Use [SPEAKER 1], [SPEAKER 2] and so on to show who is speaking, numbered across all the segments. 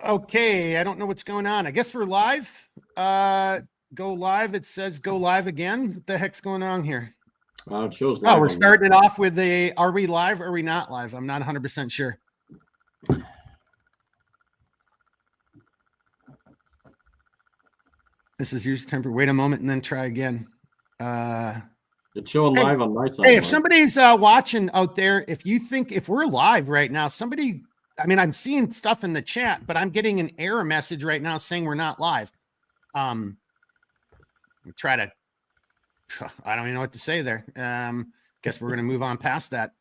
[SPEAKER 1] Okay, I don't know what's going on. I guess we're live. Go live. It says go live again. What the heck's going on here?
[SPEAKER 2] It shows live.
[SPEAKER 1] Oh, we're starting it off with are we live or are we not live? I'm not 100% sure. This is usually temporary. Wait a moment and then try again.
[SPEAKER 2] It's showing live on my side.
[SPEAKER 1] Hey, if somebody's watching out there, if we're live right now, I'm seeing stuff in the chat, but I'm getting an error message right now saying we're not live. I don't even know what to say there. Guess we're going to move on past that.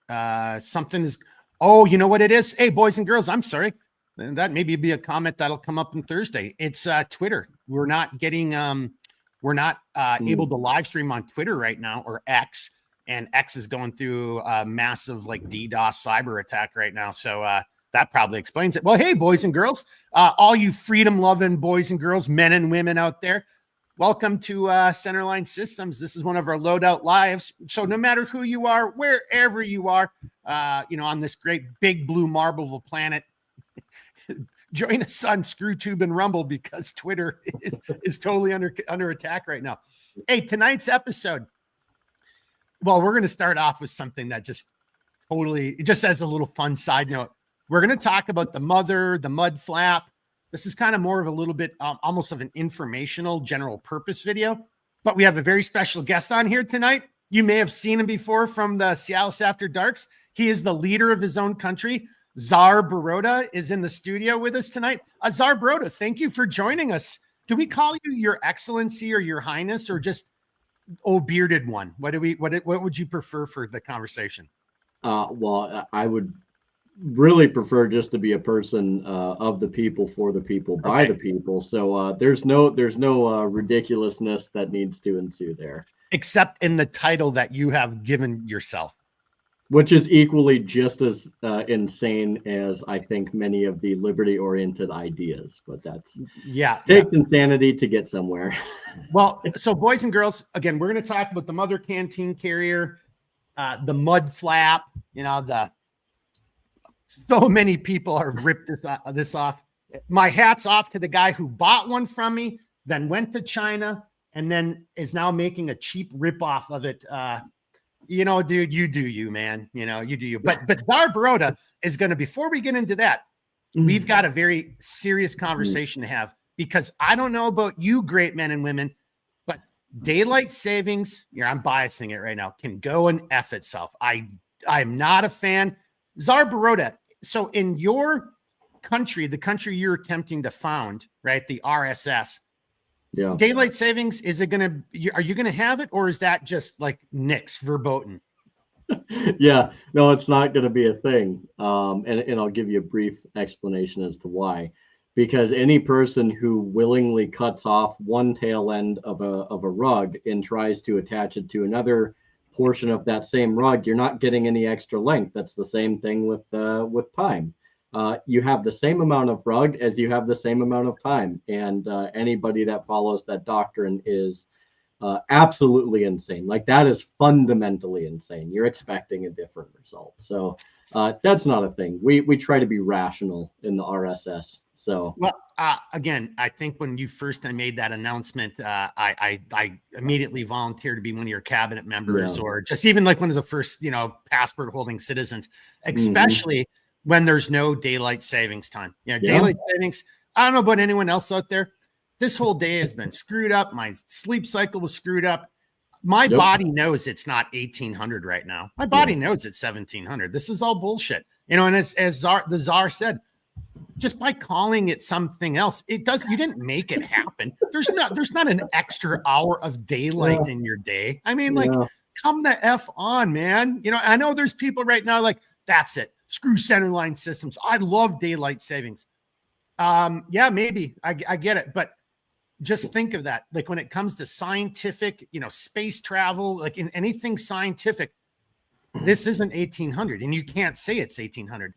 [SPEAKER 1] You know what it is? Hey, boys and girls, I'm sorry. That maybe be a comment that'll come up on Thursday. It's Twitter. We're not getting, able to live stream on Twitter right now, or X, and X is going through a massive DDoS cyber attack right now. So that probably explains it. Well, hey, boys and girls, all you freedom loving boys and girls, men and women out there, welcome to Centerline Systems. This is one of our loadout lives. So no matter who you are, wherever you are, on this great big blue marble of a planet, join us on ScrewTube and Rumble, because Twitter is totally under attack right now. Hey, tonight's episode, well, we're going to start off with something that just as a little fun side note. We're going to talk about the mud flap. This is kind of more of a little bit almost of an informational general purpose video, but we have a very special guest on here tonight. You may have seen him before from the CLS After Darks. He is the leader of his own country. Tsar Baroda is in the studio with us tonight. Tsar Baroda, thank you for joining us. Do we call you Your Excellency or Your Highness, or just old bearded one? What would you prefer for the conversation?
[SPEAKER 2] Well, I would really prefer just to be a person of the people, for the people, by the people. So there's no ridiculousness that needs to ensue there,
[SPEAKER 1] except in the title that you have given yourself,
[SPEAKER 2] which is equally just as insane as I think many of the liberty-oriented ideas. But takes insanity to get somewhere.
[SPEAKER 1] Well, so boys and girls, again, we're going to talk about the Mother Canteen Carrier, the mud flap. So many people have ripped this off. My hat's off to the guy who bought one from me, then went to China, and then is now making a cheap ripoff of it. Dude, you do you, man. You do you. But Tsar Baroda is going to, before we get into that, we've got a very serious conversation to have, because I don't know about you great men and women, but daylight savings, I'm biasing it right now, can go and F itself. I'm not a fan. Tsar Baroda, so in your country, the country you're attempting to found, right, the RSS, daylight savings, are you going to have it, or is that just like nix verboten?
[SPEAKER 2] No, it's not going to be a thing. And I'll give you a brief explanation as to why. Because any person who willingly cuts off one tail end of a rug and tries to attach it to another portion of that same rug, you're not getting any extra length. That's the same thing with time. You have the same amount of rug as you have the same amount of time, and anybody that follows that doctrine is absolutely insane. That is fundamentally insane. You're expecting a different result. So that's not a thing. We try to be rational in the RSS. So
[SPEAKER 1] again, I think when you first made that announcement, I immediately volunteered to be one of your cabinet members, or just even like one of the first, passport holding citizens, especially when there's no daylight savings time. Daylight savings. I don't know about anyone else out there. This whole day has been screwed up. My sleep cycle was screwed up. My body knows it's not 1800 right now. My body knows it's 1700. This is all bullshit. And as the Tsar said, just by calling it something else, you didn't make it happen. There's not an extra hour of daylight in your day. Come the F on, man. I know there's people right now that's it. Screw Centerline Systems. I love daylight savings. Maybe I get it, but just think of that. When it comes to scientific, space travel, in anything scientific, this isn't 1800, and you can't say it's 1800.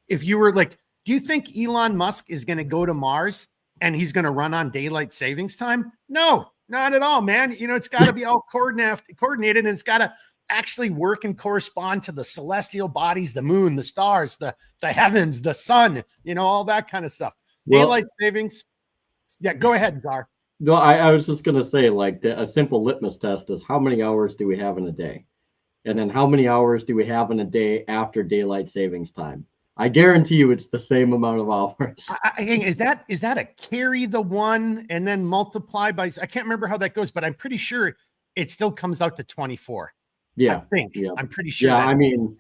[SPEAKER 1] If you were do you think Elon Musk is going to go to Mars and he's going to run on daylight savings time? No, not at all, man. It's got to be all coordinated, and it's got to actually work and correspond to the celestial bodies, the moon, the stars, the heavens, the sun, all that kind of stuff. daylight savings. Yeah, go ahead, Czar.
[SPEAKER 2] No, I was just going to say, like, a simple litmus test is how many hours do we have in a day? And then how many hours do we have in a day after daylight savings time? I guarantee you it's the same amount of hours.
[SPEAKER 1] Is that a carry the one and then multiply by, I can't remember how that goes, but I'm pretty sure it still comes out to 24.
[SPEAKER 2] Yeah.
[SPEAKER 1] I think.
[SPEAKER 2] Yeah.
[SPEAKER 1] I'm pretty sure.
[SPEAKER 2] Yeah, I mean,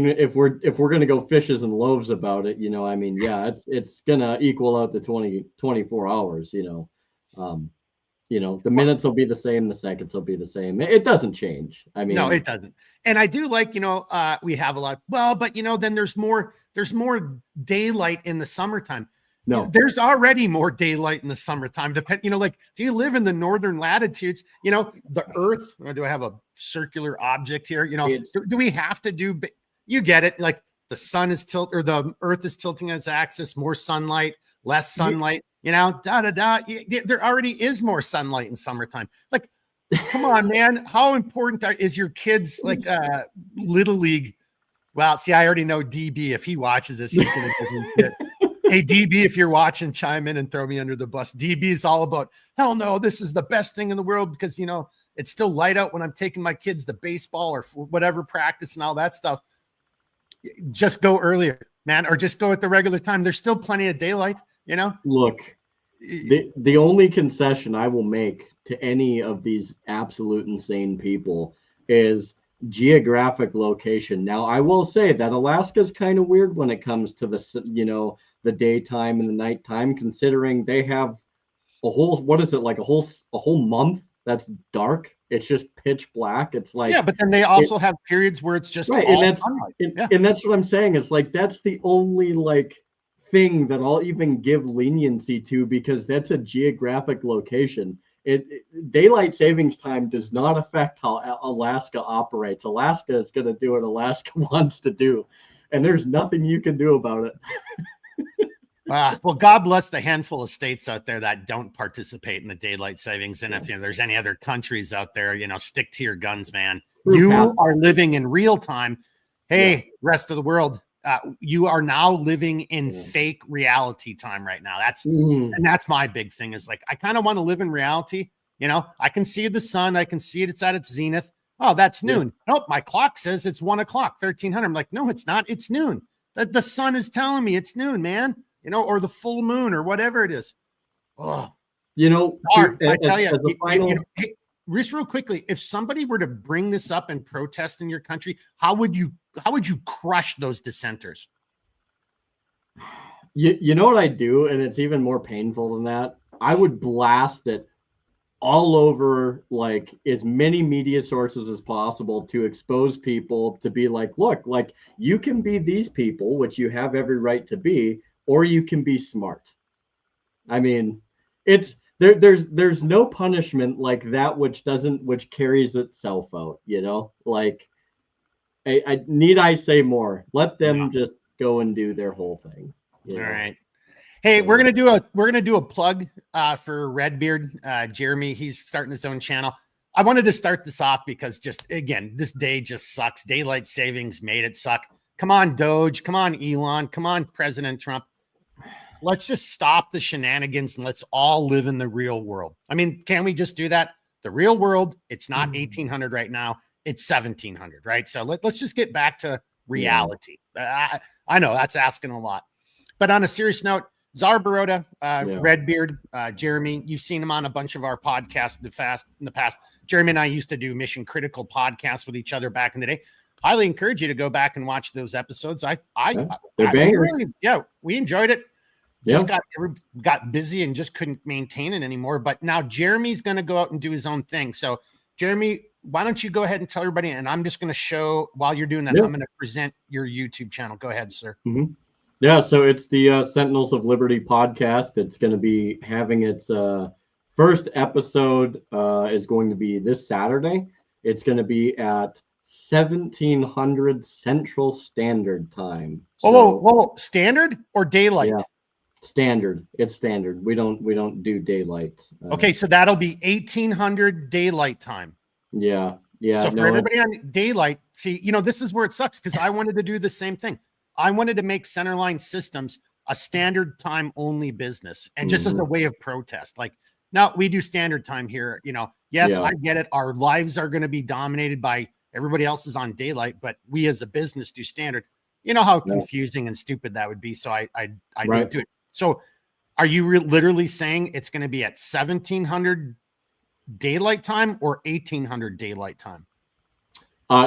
[SPEAKER 2] if we're going to go fishes and loaves about it, it's going to equal out to 24 hours, the minutes will be the same, the seconds will be the same. It doesn't change. I mean,
[SPEAKER 1] no, it doesn't. And I do like, we have a lot. Well, but then there's more daylight in the summertime.
[SPEAKER 2] No,
[SPEAKER 1] there's already more daylight in the summertime. Like if you live in the northern latitudes, the Earth. Do I have a circular object here? Do we have to do? You get it. Like the sun is the Earth is tilting its axis. More sunlight, less sunlight. There already is more sunlight in summertime. Like, come on, man. How important is your kids like little league? Well, see, I already know DB. If he watches this, he's gonna give me shit. Hey, DB, if you're watching, chime in and throw me under the bus. DB is all about, hell no, this is the best thing in the world because it's still light out when I'm taking my kids to baseball or whatever practice and all that stuff. Just go earlier, man, or just go at the regular time. There's still plenty of daylight.
[SPEAKER 2] Look, the only concession I will make to any of these absolute insane people is geographic location. Now, I will say that Alaska is kind of weird when it comes to the daytime and the nighttime, considering they have a whole, what is it, like a whole month that's dark. It's just pitch black. It's like,
[SPEAKER 1] yeah, but then they also have periods where it's just
[SPEAKER 2] right, and that's what I'm saying. It's like that's the only like thing that I'll even give leniency to, because that's a geographic location. Daylight savings time does not affect how Alaska operates. Alaska is going to do what Alaska wants to do, and there's nothing you can do about it.
[SPEAKER 1] Well, God bless the handful of states out there that don't participate in the daylight savings. And if there's any other countries out there, stick to your guns, man. You are living in real time. Hey, rest of the world, you are now living in fake reality time right now. And that's my big thing is like, I kind of want to live in reality. I can see the sun. I can see it. It's at its zenith. Oh, that's noon. Nope. My clock says it's 1 o'clock, 1300. I'm like, no, it's not. It's noon. The sun is telling me it's noon, man. Or the full moon or whatever it is. Oh, I tell you, hey, just real quickly, if somebody were to bring this up and protest in your country, how would you crush those dissenters?
[SPEAKER 2] You know what I do, and it's even more painful than that. I would blast it all over, like, as many media sources as possible to expose people to be like, look, like, you can be these people, which you have every right to be, or you can be smart. I mean, it's there's no punishment like that which carries itself out, like I need I say more. Let them just go and do their whole thing.
[SPEAKER 1] All right. Hey, we're gonna do a plug for Redbeard. Jeremy, he's starting his own channel. I wanted to start this off because just again, this day just sucks. Daylight savings made it suck. Come on, Doge. Come on, Elon. Come on, President Trump. Let's just stop the shenanigans and let's all live in the real world. I mean, can we just do that? The real world, it's not 1800 right now. It's 1700, right? So let's just get back to reality. I know that's asking a lot. But on a serious note, Czar Baroda, Redbeard, Jeremy, you've seen him on a bunch of our podcasts in the past. Jeremy and I used to do Mission Critical podcasts with each other back in the day. Highly encourage you to go back and watch those episodes. We enjoyed it. Just got busy and just couldn't maintain it anymore. But now Jeremy's going to go out and do his own thing. So Jeremy, why don't you go ahead and tell everybody, and I'm just going to show while you're doing that, I'm going to present your YouTube channel. Go ahead, sir.
[SPEAKER 2] Mm-hmm. Yeah. So it's the Sentinels of Liberty podcast. It's going to be having its first episode is going to be this Saturday. It's going to be at 1700 Central Standard Time.
[SPEAKER 1] Whoa, standard or daylight?
[SPEAKER 2] Yeah. Standard. It's standard. We don't do daylight.
[SPEAKER 1] Okay, so that'll be 1800 daylight time.
[SPEAKER 2] Yeah.
[SPEAKER 1] So for everybody on daylight, see, this is where it sucks because I wanted to do the same thing. I wanted to make centerline systems a standard time only business, and just as a way of protest. Like, no, we do standard time here. Yes, I get it. Our lives are going to be dominated by everybody else is on daylight, but we as a business do standard. You know how confusing and stupid that would be. So I didn't do it. So are you literally saying it's going to be at 1700 daylight time or 1800 daylight time?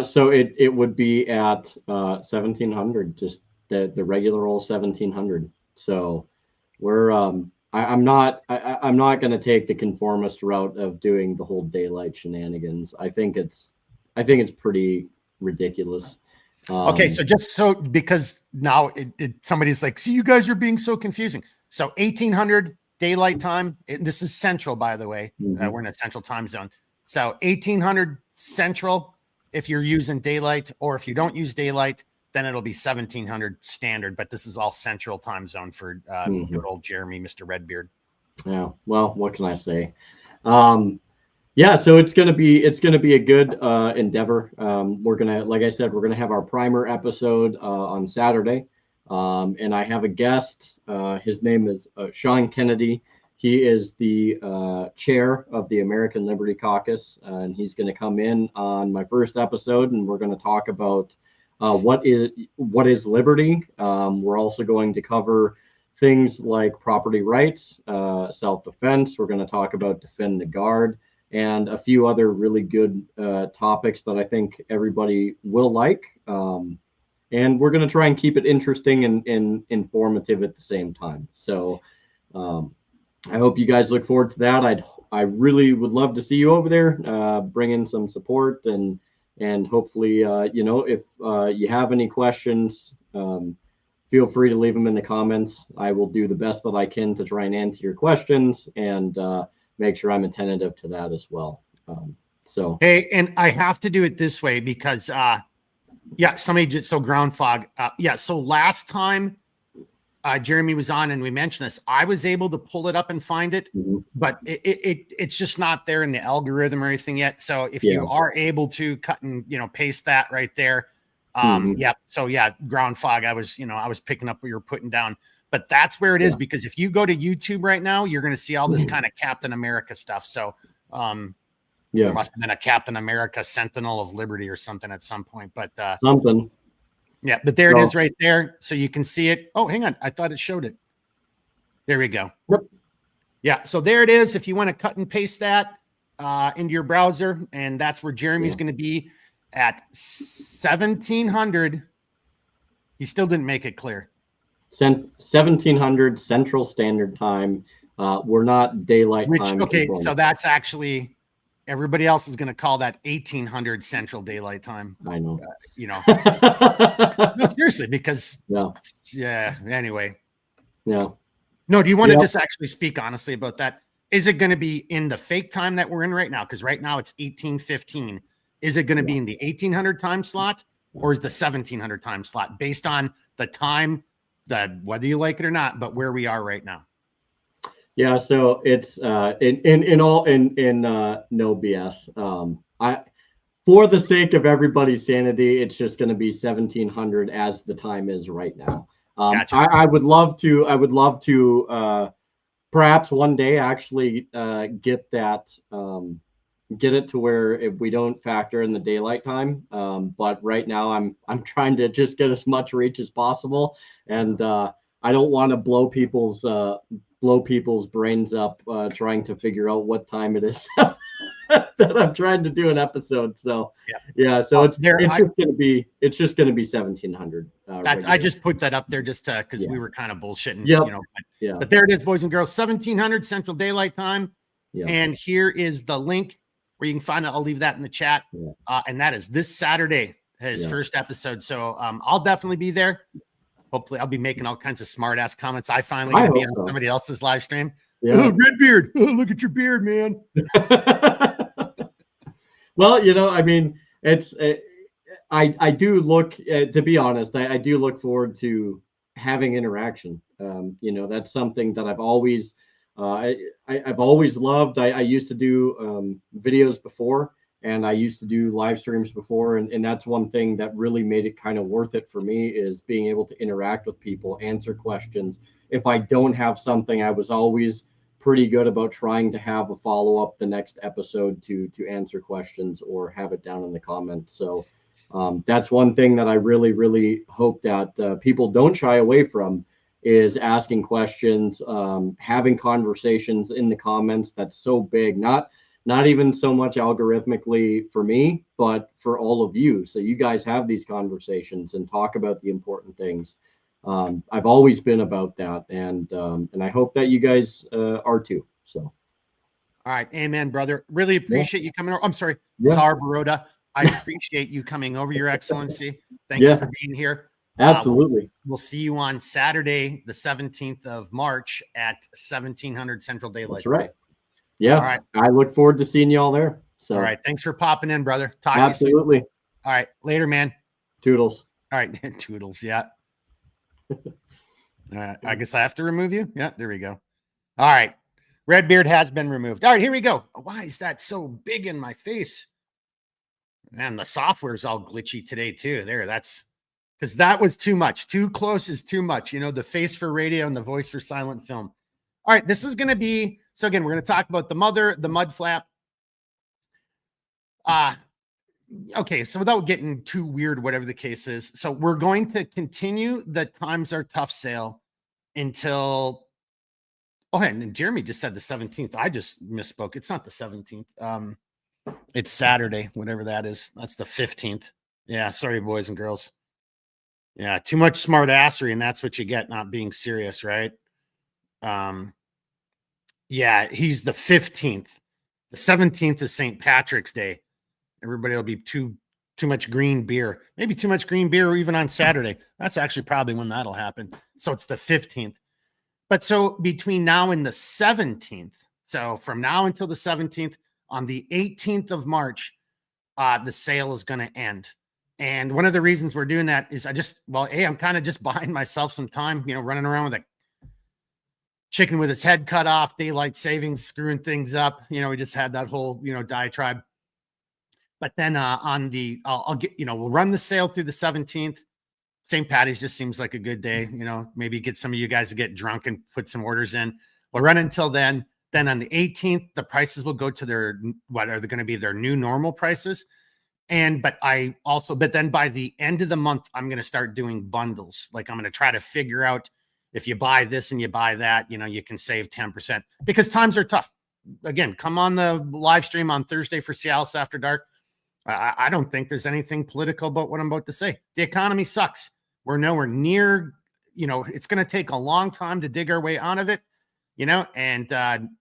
[SPEAKER 2] So it would be at 1700, just the regular old 1700. So we're I'm not going to take the conformist route of doing the whole daylight shenanigans. I think it's pretty ridiculous.
[SPEAKER 1] Okay, so because now somebody's like, see, you guys are being so confusing. So 1800 daylight time. This is central, by the way. We're in a central time zone. So 1800 central if you're using daylight, or if you don't use daylight, then it'll be 1700 standard. But this is all central time zone for good old Jeremy, Mr. Redbeard.
[SPEAKER 2] Yeah. Well, what can I say? Yeah, so it's gonna be a good endeavor. We're gonna, like I said, we're gonna have our primer episode on Saturday, and I have a guest. His name is Sean Kennedy. He is the chair of the American Liberty Caucus, and he's going to come in on my first episode, and we're going to talk about what is liberty. We're also going to cover things like property rights, self-defense. We're going to talk about defend the guard, and a few other really good topics that I think everybody will like. And we're going to try and keep it interesting and informative at the same time. So I hope you guys look forward to that. I really would love to see you over there, bring in some support, and hopefully, if you have any questions, feel free to leave them in the comments. I will do the best that I can to try and answer your questions, and make sure I'm attentive to that as well. Hey,
[SPEAKER 1] and I have to do it this way because somebody just ground fog. So last time Jeremy was on and we mentioned this, I was able to pull it up and find it, but it's just not there in the algorithm or anything yet. So if you are able to cut and paste that right there, ground fog. I was picking up what you were putting down, but that's where it is, because if you go to YouTube right now, you're going to see all this kind of Captain America stuff. So there must have been a Captain America Sentinel of Liberty or something at some point, but
[SPEAKER 2] something.
[SPEAKER 1] Yeah, but there it is right there. So you can see it. Oh, hang on. I thought it showed it. There we go.
[SPEAKER 2] Yep.
[SPEAKER 1] Yeah, so there it is. If you want to cut and paste that into your browser, and that's where Jeremy's going to be at 1700. He still didn't make it clear.
[SPEAKER 2] 1700 Central Standard Time. We're not daylight time.
[SPEAKER 1] Okay, so that's actually... Everybody else is going to call that 1800 Central Daylight Time.
[SPEAKER 2] I know.
[SPEAKER 1] No, seriously, because anyway.
[SPEAKER 2] Yeah.
[SPEAKER 1] No, do you want to just actually speak honestly about that? Is it going to be in the fake time that we're in right now? Because right now it's 1815. Is it going to be in the 1800 time slot, or is the 1700 time slot, based on the time, whether you like it or not, but where we are right now?
[SPEAKER 2] Yeah, so it's no BS. For the sake of everybody's sanity, it's just going to be 1700 as the time is right now.
[SPEAKER 1] Gotcha.
[SPEAKER 2] I would love to perhaps one day actually get it to where if we don't factor in the daylight time. But right now I'm trying to just get as much reach as possible, and I don't want to blow people's brains up trying to figure out what time it is that I'm trying to do an episode. So so it's just gonna be 1700.
[SPEAKER 1] I just put that up there just because we were kind of bullshitting,
[SPEAKER 2] But,
[SPEAKER 1] but there it is, boys and girls, 1700 Central Daylight Time. And here is the link where you can find it. I'll leave that in the chat. And that is this Saturday, his first episode. So I'll definitely be there. Hopefully I'll be making all kinds of smart ass comments. I finally going to be on somebody else's live stream. Oh, Redbeard. Oh, look at your beard, man.
[SPEAKER 2] Well, I mean, I do look, to be honest, I do look forward to having interaction. That's something that I've always loved. I used to do videos before, And I used to do live streams before, and that's one thing that really made it kind of worth it for me, is being able to interact with people, answer questions. If I don't have something, I was always pretty good about trying to have a follow-up the next episode to answer questions or have it down in the comments. So that's one thing that I really, really hope that people don't shy away from, is asking questions, having conversations in the comments. That's so big. Not even so much algorithmically for me, but for all of you. So you guys have these conversations and talk about the important things. I've always been about that, and I hope that you guys are too. So,
[SPEAKER 1] all right, amen, brother. Really appreciate you coming over. I'm sorry,
[SPEAKER 2] Yeah.
[SPEAKER 1] Tsar Baroda. I appreciate you coming over, Your Excellency. Thank you for being here.
[SPEAKER 2] Absolutely.
[SPEAKER 1] We'll see you on Saturday, the 17th of March at 1700 Central Daylight.
[SPEAKER 2] That's right. Yeah.
[SPEAKER 1] All right.
[SPEAKER 2] I look forward to seeing you all there. So,
[SPEAKER 1] all right. Thanks for popping in, brother. Talk
[SPEAKER 2] absolutely.
[SPEAKER 1] To you soon. All right. Later, man.
[SPEAKER 2] Toodles.
[SPEAKER 1] All right. Toodles. Yeah. I guess I have to remove you. Yeah. There we go. All right. Redbeard has been removed. All right. Here we go. Why is that so big in my face? And the software's all glitchy today too. There. That's because that was too much. Too close is too much. You know, the face for radio and the voice for silent film. All right. This is going to be, so again, we're going to talk about the mud flap. Okay, so without getting too weird, whatever the case is, so we're going to continue the Times Are Tough sale until, and Jeremy just said the 17th. I just misspoke. It's not the 17th. It's Saturday, whatever that is. That's the 15th. Yeah, sorry, boys and girls. Yeah, too much smart assery, and that's what you get not being serious, right? Yeah, he's the 15th. The 17th is St. Patrick's Day. Everybody will be too much green beer. Maybe too much green beer, or even on Saturday. That's actually probably when that'll happen. So it's the 15th. But so between now and the 17th, so from now until the 17th, on the 18th of March, the sale is going to end. And one of the reasons we're doing that is I'm kind of just buying myself some time, running around with a chicken with its head cut off, daylight savings, screwing things up. We just had that whole, diatribe. But then I'll get, we'll run the sale through the 17th. St. Patty's just seems like a good day. Maybe get some of you guys to get drunk and put some orders in. We'll run until then. Then on the 18th, the prices will go to what are they going to be, their new normal prices. But then by the end of the month, I'm going to start doing bundles. Like I'm going to try to figure out if you buy this and you buy that, you can save 10% because times are tough. Again, come on the live stream on Thursday for CLS After Dark. I don't think there's anything political about what I'm about to say. The economy sucks. We're nowhere near, it's going to take a long time to dig our way out of it, and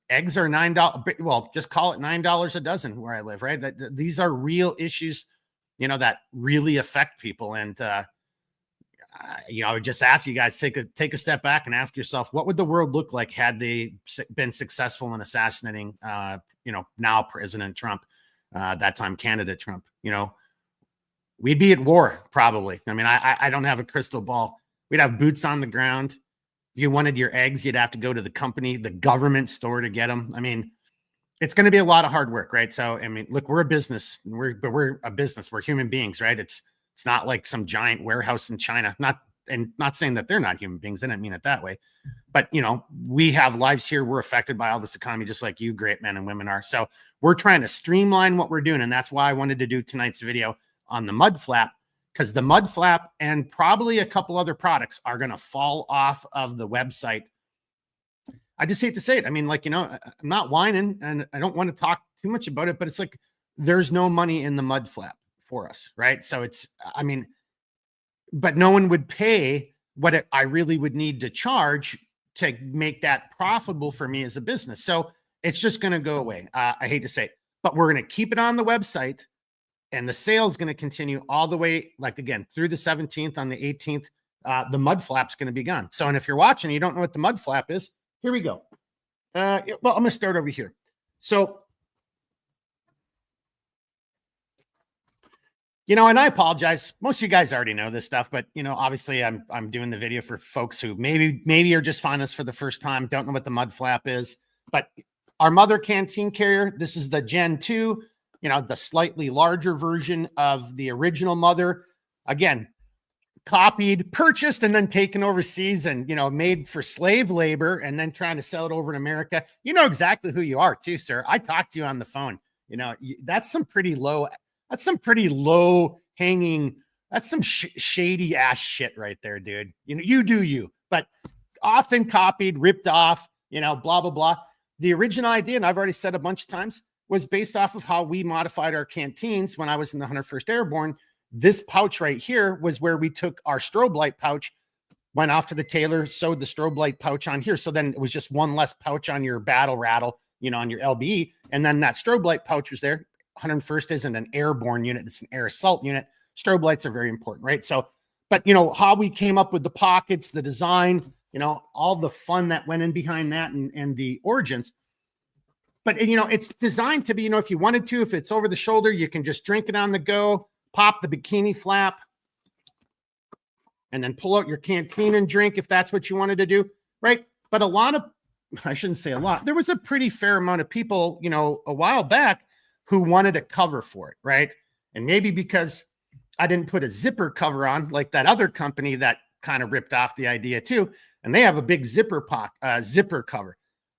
[SPEAKER 1] eggs are $9. Well, just call it $9 a dozen where I live, right? These are real issues, that really affect people. And, I would just ask you guys, take a step back and ask yourself, what would the world look like had they been successful in assassinating, now President Trump? That time candidate Trump, we'd be at war probably. I mean, I don't have a crystal ball. We'd have boots on the ground. If you wanted your eggs, you'd have to go to the government store to get them. I mean, it's going to be a lot of hard work, right? So, I mean, look, we're a business. We're a business. We're human beings, right? It's not like some giant warehouse in China. Not saying that they're not human beings. I didn't mean it that way. But, we have lives here. We're affected by all this economy, just like you great men and women are. So we're trying to streamline what we're doing. And that's why I wanted to do tonight's video on the mud flap, because the mud flap and probably a couple other products are going to fall off of the website. I just hate to say it. I mean, I'm not whining and I don't want to talk too much about it, but it's like, there's no money in the mud flap for us. Right. So but no one would pay what I really would need to charge to make that profitable for me as a business. So it's just going to go away. I hate to say it, but we're going to keep it on the website and the sale is going to continue all the way, through the 17th. On the 18th, the mud flap's going to be gone. So, and if you're watching, you don't know what the mud flap is, here we go. Well, I'm going to start over here. So, and I apologize. Most of you guys already know this stuff, but obviously I'm doing the video for folks who maybe are just finding us for the first time, don't know what the mud flap is. But our Mother Canteen Carrier, this is the Gen 2. you know, the slightly larger version of the original Mother. Again, copied, purchased, and then taken overseas and, you know, made for slave labor and then trying to sell it over in America. You know exactly who you are too, sir. I talked to you on the phone. You know, that's some pretty low hanging, that's some shady ass shit right there, dude. You know, you do you, but often copied, ripped off, you know, blah, blah, blah. The original idea, and I've already said a bunch of times, was based off of how we modified our canteens when I was in the 101st Airborne. This pouch right here was where we took our strobe light pouch, went off to the tailor, sewed the strobe light pouch on here. So then it was just one less pouch on your battle rattle, you know, on your LBE. And then that strobe light pouch was there. 101st isn't an airborne unit. It's an air assault unit. Strobe lights are very important, right? So, but you know, how we came up with the pockets, the design, you know, all the fun that went in behind that and the origins. But, you know, it's designed to be, you know, if you wanted to, if it's over the shoulder, you can just drink it on the go, pop the bikini flap, and then pull out your canteen and drink if that's what you wanted to do, right? But a lot of, I shouldn't say a lot, there was a pretty fair amount of people, you know, a while back who wanted a cover for it, right? And maybe because I didn't put a zipper cover on like that other company that kind of ripped off the idea too, and they have a big zipper cover.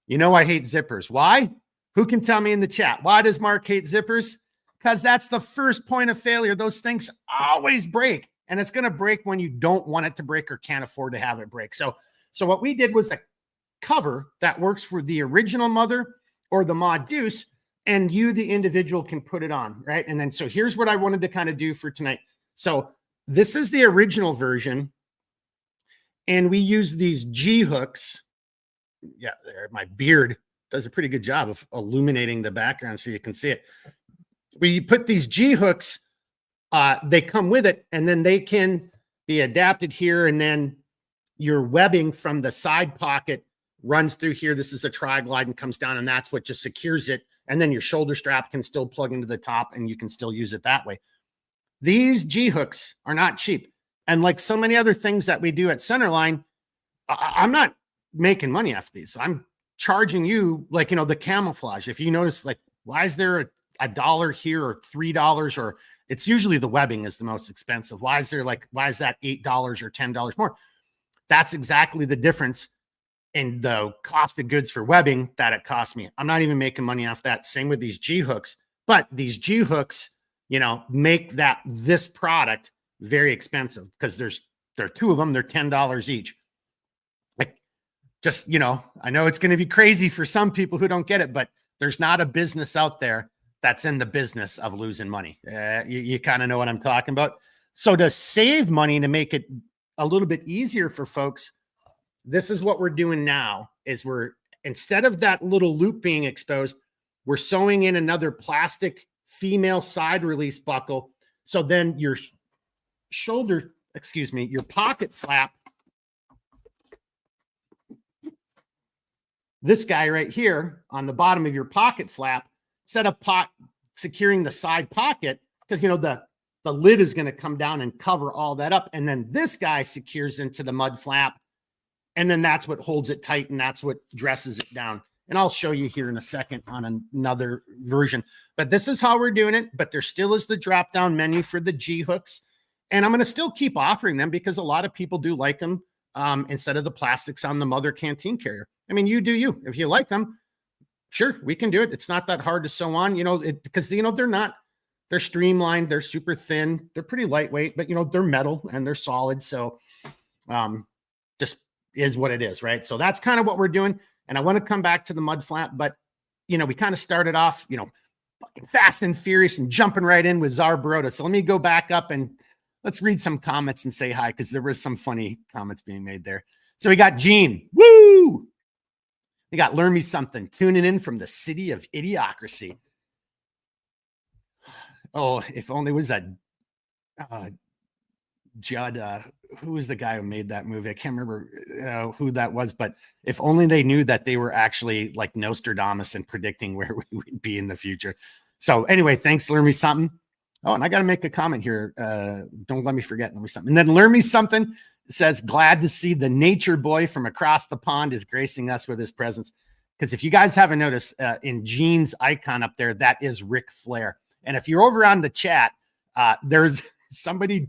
[SPEAKER 1] You know, I hate zippers. Why? Who can tell me in the chat? Why does Mark hate zippers? Because that's the first point of failure. Those things always break, and it's going to break when you don't want it to break or can't afford to have it break. So what we did was a cover that works for the original Mother or the Mod Deuce, and you, the individual, can put it on, right? And then, so here's what I wanted to kind of do for tonight. So this is the original version, and we use these G hooks. Yeah, there, my beard does a pretty good job of illuminating the background so you can see it. We put these G hooks, they come with it, and then they can be adapted here, and then your webbing from the side pocket runs through here. This is a tri-glide and comes down, and that's what just secures it. And then your shoulder strap can still plug into the top, and you can still use it that way. These G hooks are not cheap. And like so many other things that we do at Centerline, I'm not making money off these. I'm charging you, like, you know, the camouflage. If you notice, like, why is there a dollar here or $3, or it's usually the webbing is the most expensive. Why is there why is that $8 or $10 more? That's exactly the difference in the cost of goods for webbing that it cost me. I'm not even making money off that. Same with these G hooks, but these G hooks, you know, make this product very expensive because there are two of them. They're $10 each. Like, just, you know, I know it's going to be crazy for some people who don't get it, but there's not a business out there that's in the business of losing money. You kind of know what I'm talking about. So to save money, to make it a little bit easier for folks, this is what we're doing now, is instead of that little loop being exposed, we're sewing in another plastic female side release buckle. So then your your pocket flap, this guy right here on the bottom of your pocket flap, set up securing the side pocket, because, you know, the lid is going to come down and cover all that up. And then this guy secures into the mud flap. And then that's what holds it tight, and that's what dresses it down. And I'll show you here in a second on another version. But this is how we're doing it. But there still is the drop-down menu for the G hooks. And I'm going to still keep offering them because a lot of people do like them instead of the plastics on the Mother Canteen Carrier. I mean, you do you. If you like them, sure, we can do it. It's not that hard to sew on, you know, because, you know, they're streamlined. They're super thin. They're pretty lightweight, but, you know, they're metal and they're solid. So just is what it is, right? So that's kind of what we're doing. And I want to come back to the mud flap, but, you know, we kind of started off, you know, fucking fast and furious and jumping right in with Czar Baroda. So let me go back up and let's read some comments and say hi, because there was some funny comments being made there. So we got Gene. Woo! We got Learn Me Something, tuning in from the city of Idiocracy. Oh, if only it was a Judd, who was the guy who made that movie? I can't remember who that was, but if only they knew that they were actually like Nostradamus and predicting where we would be in the future. So anyway, thanks, Learn Me Something. Oh, and I got to make a comment here. Don't let me forget. Learn Me Something. And then Learn Me Something says, glad to see the nature boy from across the pond is gracing us with his presence. Because if you guys haven't noticed, in Gene's icon up there, that is Ric Flair. And if you're over on the chat, there's somebody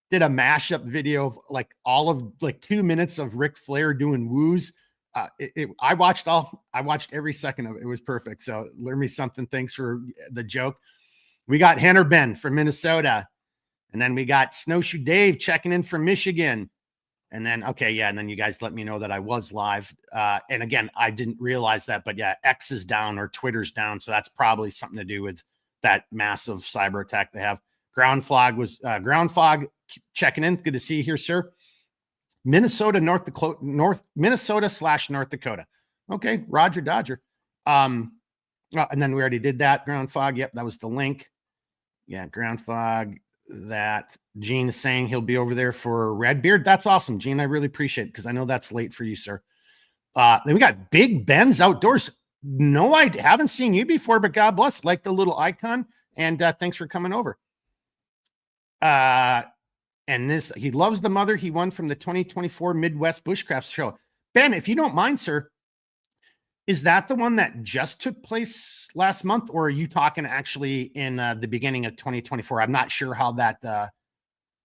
[SPEAKER 1] did a mashup video of like all of like 2 minutes of Ric Flair doing woos. I watched every second of it. It was perfect. So learn me something. Thanks for the joke. We got Henner Ben from Minnesota. And then we got Snowshoe Dave checking in from Michigan. And then, okay, yeah. And then you guys let me know that I was live. And again, I didn't realize that, but yeah, X is down or Twitter's down. So that's probably something to do with that massive cyber attack they have. Ground Fog checking in. Good to see you here, sir. Minnesota / North Dakota. Okay, Roger Dodger. And then we already did that. Ground Fog. Yep, that was the link. Yeah, Ground Fog. That Gene is saying he'll be over there for Redbeard. That's awesome, Gene. I really appreciate it because I know that's late for you, sir. Then we got Big Ben's Outdoors. No, I haven't seen you before, but God bless. Like the little icon, and thanks for coming over. And this, he loves the mother he won from the 2024 Midwest Bushcraft Show. Ben, if you don't mind, sir, is that the one that just took place last month, or are you talking actually in the beginning of 2024? I'm not sure how that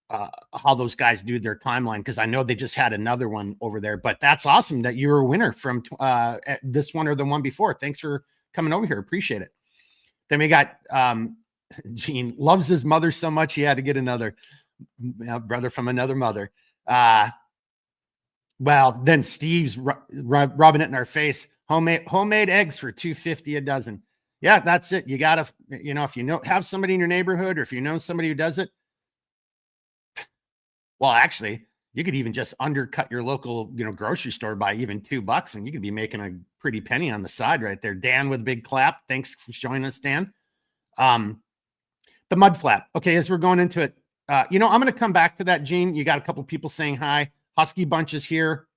[SPEAKER 1] how those guys do their timeline, because I know they just had another one over there. But that's awesome that you were a winner from this one or the one before. Thanks for coming over here. Appreciate it. Then we got Gene loves his mother so much he had to get another brother from another mother. Well, then Steve's rubbing it in our face. Homemade eggs for $2.50 a dozen. Yeah, that's it. You gotta, if you have somebody in your neighborhood, or if you know somebody who does it. Well, actually, you could even just undercut your local, grocery store by even $2, and you could be making a pretty penny on the side right there. Dan with a big clap. Thanks for joining us, Dan. The mud flap. Okay, as we're going into it, I'm going to come back to that, Gene. You got a couple people saying hi. Husky Bunch is here.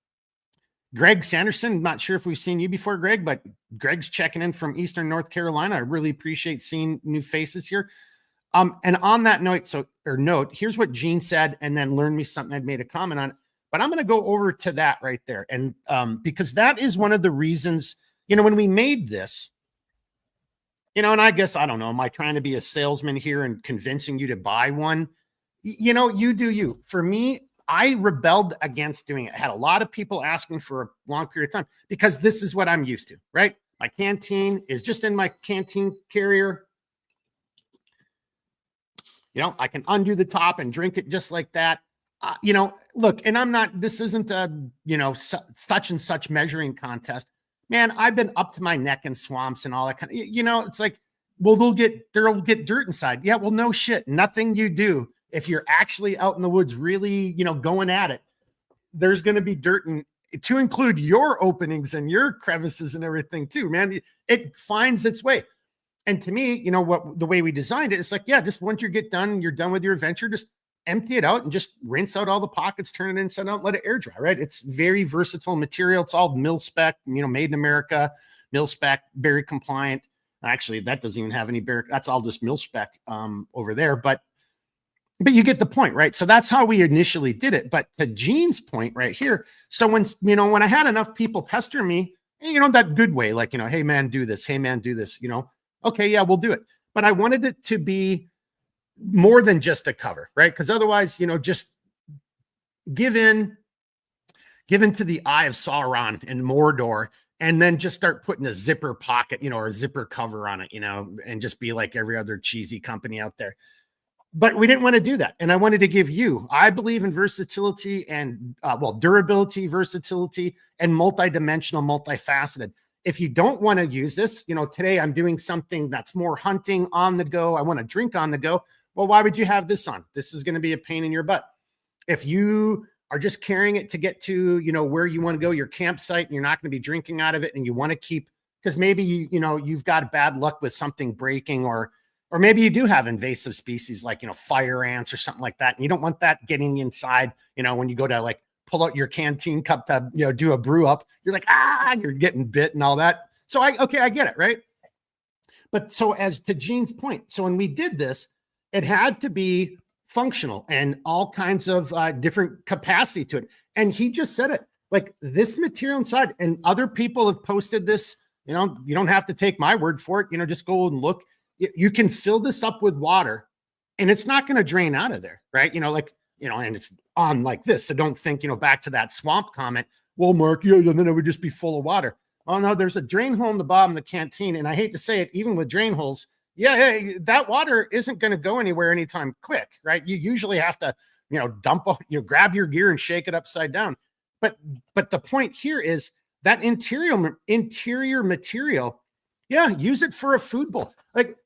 [SPEAKER 1] Greg Sanderson, not sure if we've seen you before, Greg, but Greg's checking in from Eastern North Carolina. I really appreciate seeing new faces here. And on that note, here's what Gene said, and then learn me something. I'd made a comment on it, but I'm going to go over to that right there. And because that is one of the reasons, when we made this, and I guess, I don't know, am I trying to be a salesman here and convincing you to buy one? You do you. For me, I rebelled against doing it. I had a lot of people asking for a long period of time because this is what I'm used to, right? My canteen is just in my canteen carrier. I can undo the top and drink it just like that. Look, and this isn't a, such and such measuring contest. Man, I've been up to my neck in swamps and all that kind of, it's like, well, they'll get dirt inside. Yeah, well, no shit. Nothing you do, if you're actually out in the woods, really, going at it, there's going to be dirt, and to include your openings and your crevices and everything too, man. It finds its way. And to me, the way we designed it, it's like, yeah, just once you're done with your adventure, just empty it out and just rinse out all the pockets, turn it inside out, let it air dry, right? It's very versatile material. It's all mil spec, made in America, mil spec, very compliant. Actually, that doesn't even have any that's all just mil spec over there. But you get the point, right? So that's how we initially did it. But to Gene's point right here, so when I had enough people pester me, that good way, like, hey man, do this. Hey man, do this. Okay, yeah, we'll do it. But I wanted it to be more than just a cover, right? Because otherwise, just give in to the eye of Sauron and Mordor, and then just start putting a zipper pocket, or a zipper cover on it, and just be like every other cheesy company out there. But we didn't want to do that. And I wanted to give I believe in versatility and durability, versatility, and multidimensional, multifaceted. If you don't want to use this, today I'm doing something that's more hunting on the go. I want to drink on the go. Well, why would you have this on? This is going to be a pain in your butt. If you are just carrying it to get to, where you want to go, your campsite, and you're not going to be drinking out of it, and you want to keep, because maybe you've got bad luck with something breaking, or maybe you do have invasive species like, fire ants or something like that. And you don't want that getting inside, when you go to like pull out your canteen cup to, do a brew up, you're like, you're getting bit and all that. So I get it. Right. But so as to Gene's point, so when we did this, it had to be functional and all kinds of different capacity to it. And he just said it, like, this material inside, and other people have posted this, you don't have to take my word for it. Just go and look. you can fill this up with water and it's not going to drain out of there, right? And it's on like this. So don't think, back to that swamp comment. Well, Mark, yeah, and then it would just be full of water. Oh no, there's a drain hole in the bottom of the canteen. And I hate to say it, even with drain holes, that water isn't going to go anywhere anytime quick, right? You usually have to, grab your gear and shake it upside down. But the point here is that interior material, use it for a food bowl. Like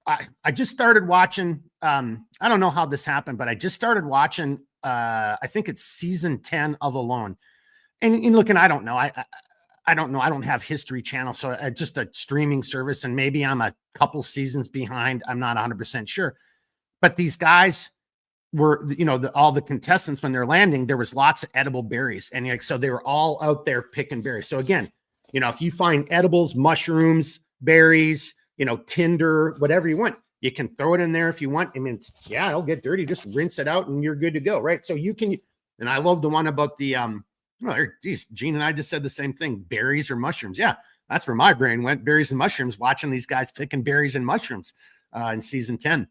[SPEAKER 1] I just started watching, I don't know how this happened, but I just started watching, I think it's season 10 of Alone. And look, and I don't know. I don't know. I don't have History Channel, so just a streaming service, and maybe I'm a couple seasons behind. I'm not 100% sure. But these guys were, all the contestants, when they're landing, there was lots of edible berries. And so they were all out there picking berries. So again, if you find edibles, mushrooms, berries, tinder, whatever you want, you can throw it in there if you want. I mean, it'll get dirty. Just rinse it out and you're good to go, right? So you can, and I love the one about the, geez, Gene and I just said the same thing, berries or mushrooms. Yeah, that's where my brain went, berries and mushrooms, watching these guys picking berries and mushrooms in season 10.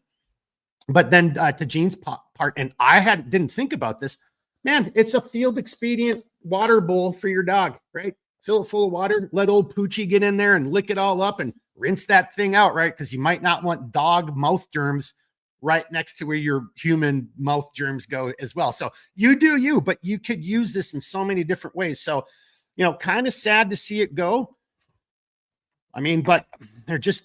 [SPEAKER 1] But then to Gene's part, and I didn't think about this, man, it's a field expedient water bowl for your dog, right? Fill it full of water, let old Poochie get in there and lick it all up and rinse that thing out, right? Because you might not want dog mouth germs right next to where your human mouth germs go as well. So you do you, but you could use this in so many different ways. So, kind of sad to see it go. I mean, but just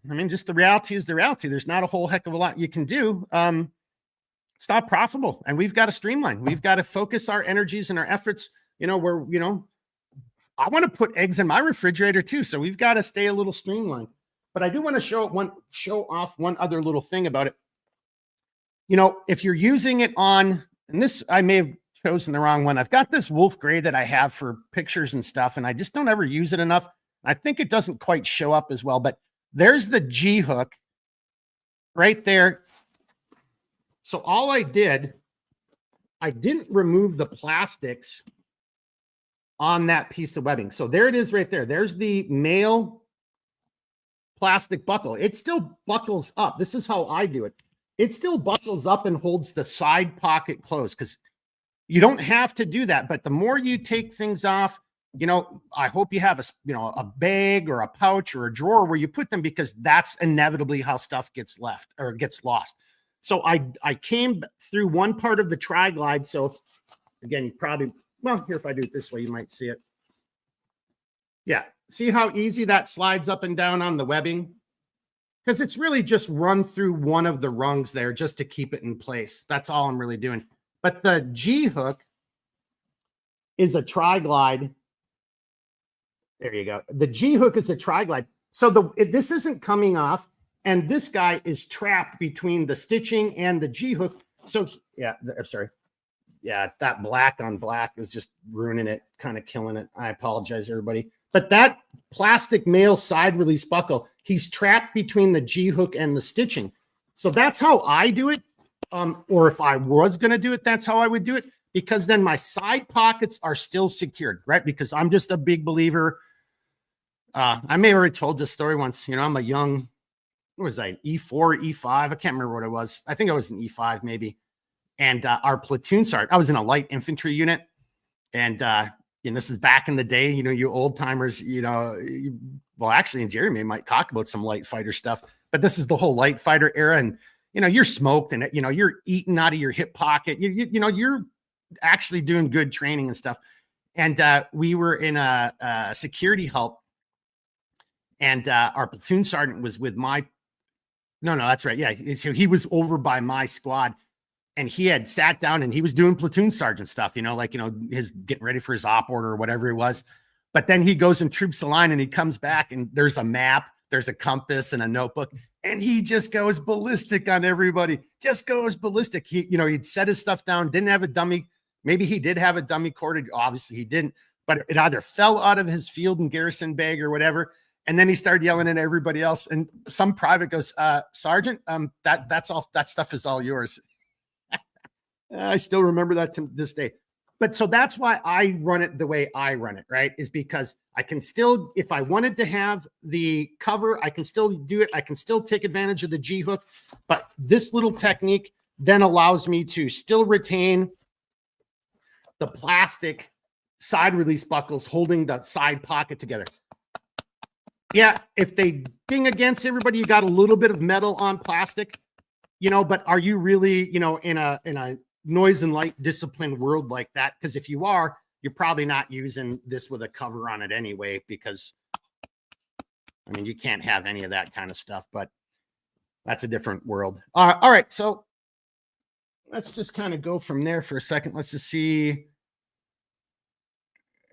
[SPEAKER 1] the reality is the reality. There's not a whole heck of a lot you can do. It's not profitable, and we've got to streamline. We've got to focus our energies and our efforts, where, I want to put eggs in my refrigerator too. So we've got to stay a little streamlined. But I do want to show off one other little thing about it. If you're using it on, and this, I may have chosen the wrong one. I've got this wolf gray that I have for pictures and stuff, and I just don't ever use it enough. I think it doesn't quite show up as well, but there's the G hook right there. So all I didn't remove the plastics on that piece of webbing. So there it is right there. There's the male plastic buckle. It still buckles up. This is how I do it. It still buckles up and holds the side pocket closed, because you don't have to do that. But the more you take things off, I hope you have a bag or a pouch or a drawer where you put them, because that's inevitably how stuff gets left or gets lost. So I came through one part of the tri-glide. So again, you probably, well, here, if I do it this way, you might see it. Yeah. See how easy that slides up and down on the webbing? Because it's really just run through one of the rungs there just to keep it in place. That's all I'm really doing. But the G hook is a tri-glide. There you go. The G hook is a tri-glide. So this isn't coming off, and this guy is trapped between the stitching and the G hook. So yeah, I'm sorry. Yeah, that black on black is just ruining it, kind of killing it. I apologize, everybody. But that plastic male side release buckle, he's trapped between the G hook and the stitching. So that's how I do it. Or if I was going to do it, that's how I would do it, because then my side pockets are still secured, right? Because I'm just a big believer. I may have already told this story once. I'm a young, what was I, E4, E5? I can't remember what it was. I think I was an E5 maybe. And our platoon sergeant, I was in a light infantry unit. And this is back in the day, you old timers, well, actually, and Jeremy might talk about some light fighter stuff, but this is the whole light fighter era. And, you're smoked and, you're eating out of your hip pocket. You're actually doing good training and stuff. And we were in a security halt, and our platoon sergeant was with no, that's right. Yeah. So he was over by my squad. And he had sat down and he was doing platoon sergeant stuff, his getting ready for his op order or whatever it was. But then he goes and troops the line, and he comes back, and there's a map, there's a compass and a notebook, and he just goes ballistic on everybody. Just goes ballistic. He'd set his stuff down, didn't have a dummy. Maybe he did have a dummy corded. Obviously he didn't, but it either fell out of his field and garrison bag or whatever. And then he started yelling at everybody else. And some private goes, Sergeant, that's all, that stuff is all yours. I still remember that to this day. but so that's why I run it the way I run it, right? Is because I can still, if I wanted to have the cover, I can still do it. I can still take advantage of the G hook, but this little technique then allows me to still retain the plastic side release buckles holding the side pocket together. Yeah, if they ding against everybody, you got a little bit of metal on plastic, you know, but are you really, you know, in a noise and light discipline world like that? Because if you are, you're probably not using this with a cover on it anyway, because I mean, you can't have any of that kind of stuff, but that's a different world. All right. So let's just kind of go from there for a second. Let's just see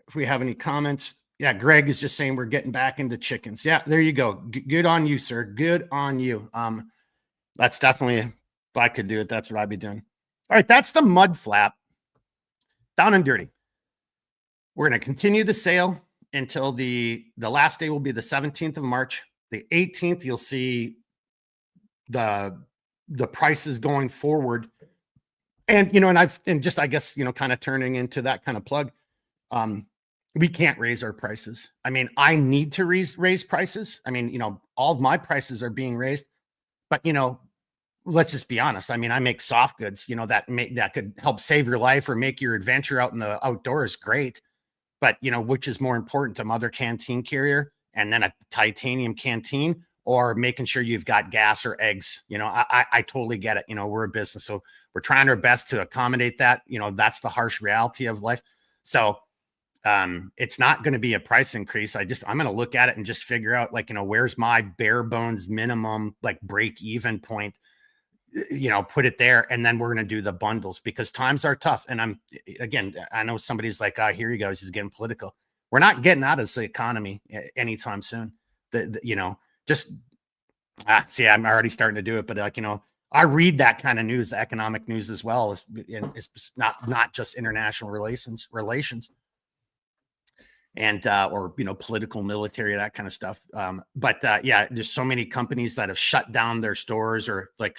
[SPEAKER 1] if we have any comments. Yeah, Greg is just saying we're getting back into chickens. Yeah, there you go. Good on you, sir. Good on you. That's definitely, if I could do it, that's what I'd be doing. All right, that's the mud flap. Down and dirty. We're going to continue the sale until the last day will be the 17th of March. The 18th, you'll see the prices going forward. And, you know, and just, I guess, you know, kind of turning into that kind of plug. We can't raise our prices. I mean, I need to raise prices. I mean, you know, all of my prices are being raised, but, you know, let's just be honest. I mean, I make soft goods, you know, that could help save your life or make your adventure out in the outdoors great. But, you know, which is more important, a Mother Canteen Carrier and then a titanium canteen, or making sure you've got gas or eggs? You know, I totally get it. You know, we're a business, so we're trying our best to accommodate that. You know, that's the harsh reality of life. So it's not going to be a price increase. I'm going to look at it and just figure out, like, you know, where's my bare bones minimum, like, break even point, you know, put it there. And then we're going to do the bundles, because times are tough. And again, I know somebody's like, here he goes, he's getting political. We're not getting out of the economy anytime soon. You know, just, see, I'm already starting to do it, but like, you know, I read that kind of news, economic news as well. It's not just international relations. And or, you know, political, military, that kind of stuff. But yeah, there's so many companies that have shut down their stores or like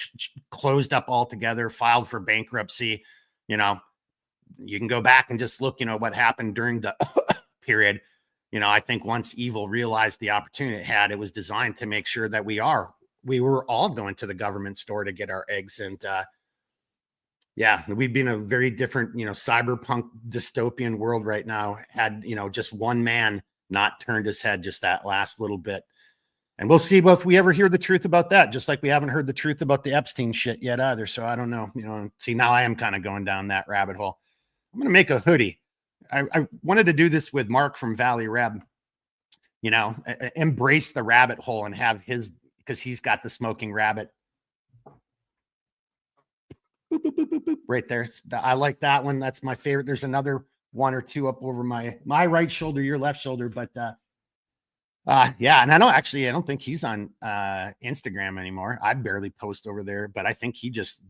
[SPEAKER 1] closed up altogether, filed for bankruptcy. You know, you can go back and just look, you know, what happened during the period. You know, I think once evil realized the opportunity it had, it was designed to make sure that we were all going to the government store to get our eggs. And yeah, we've been a very different, you know, cyberpunk dystopian world right now. Had, you know, just one man not turned his head just that last little bit. And we'll see if we ever hear the truth about that, just like we haven't heard the truth about the Epstein shit yet either. So I don't know, you know, see, now I am kind of going down that rabbit hole. I'm going to make a hoodie. I wanted to do this with Mark from Valley Reb, you know, embrace the rabbit hole and have his, because he's got the smoking rabbit. Boop, boop, boop, boop, boop, right there. I like that one. That's my favorite. There's another one or two up over my right shoulder, your left shoulder. But yeah, and I don't think he's on Instagram anymore. I barely post over there, but I think he just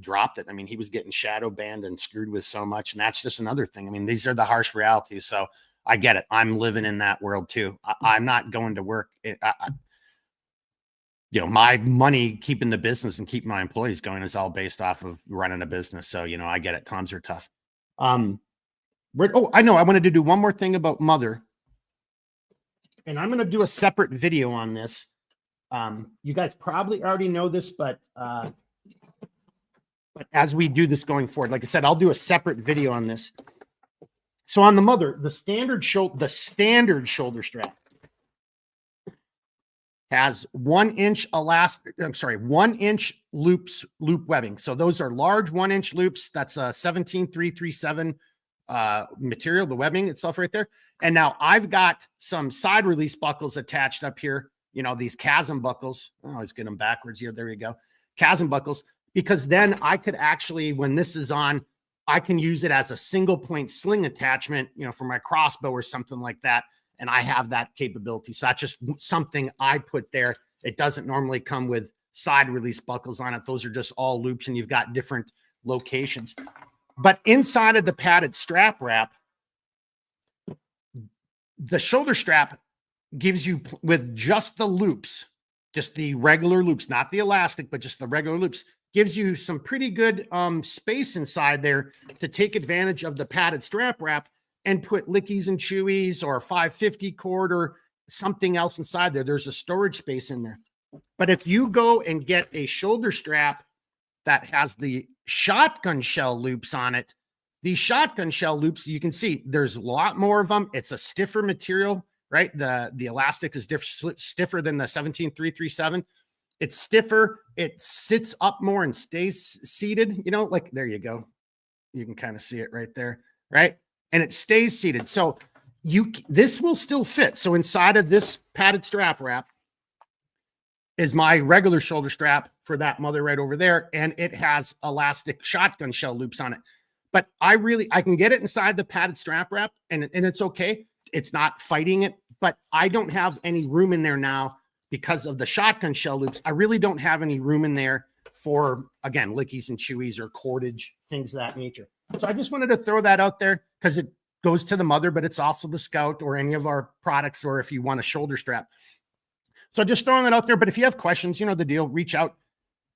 [SPEAKER 1] dropped it. I mean, he was getting shadow banned and screwed with so much, and that's just another thing. I mean, these are the harsh realities. So I get it. I'm living in that world too. I'm not going to work. You know, my money keeping the business and keeping my employees going is all based off of running a business. So, you know, I get it. Times are tough. I know. I wanted to do one more thing about Mother, and I'm going to do a separate video on this. You guys probably already know this, but as we do this going forward, like I said, I'll do a separate video on this. So on the Mother, the standard shoulder strap has 1 inch loop webbing. So those are large 1 inch loops. That's a 17337 material, the webbing itself right there. And now I've got some side release buckles attached up here. You know, these chasm buckles. I always get them backwards here. There you go. Chasm buckles, because then I could actually, when this is on, I can use it as a single point sling attachment, you know, for my crossbow or something like that. And I have that capability. So that's just something I put there. It doesn't normally come with side release buckles on it. Those are just all loops, and you've got different locations. But inside of the padded strap wrap, the shoulder strap gives you, with just the loops, just the regular loops, not the elastic, but just the regular loops, gives you some pretty good space inside there to take advantage of the padded strap wrap and put lickies and chewies or 550 cord or something else inside there. There's a storage space in there. But if you go and get a shoulder strap that has the shotgun shell loops on it, these shotgun shell loops, you can see there's a lot more of them. It's a stiffer material, right? The elastic is stiffer than the 17337. It's stiffer. It sits up more and stays seated, you know, like there you go. You can kind of see it right there, right? And it stays seated. So this will still fit. So inside of this padded strap wrap is my regular shoulder strap for that Mother right over there. And it has elastic shotgun shell loops on it. But I can get it inside the padded strap wrap and it's okay. It's not fighting it, but I don't have any room in there now because of the shotgun shell loops. I really don't have any room in there for, again, lickies and chewies or cordage, things of that nature. So I just wanted to throw that out there because it goes to the Mother, but it's also the Scout or any of our products, or if you want a shoulder strap. So just throwing that out there. But if you have questions, you know the deal, reach out.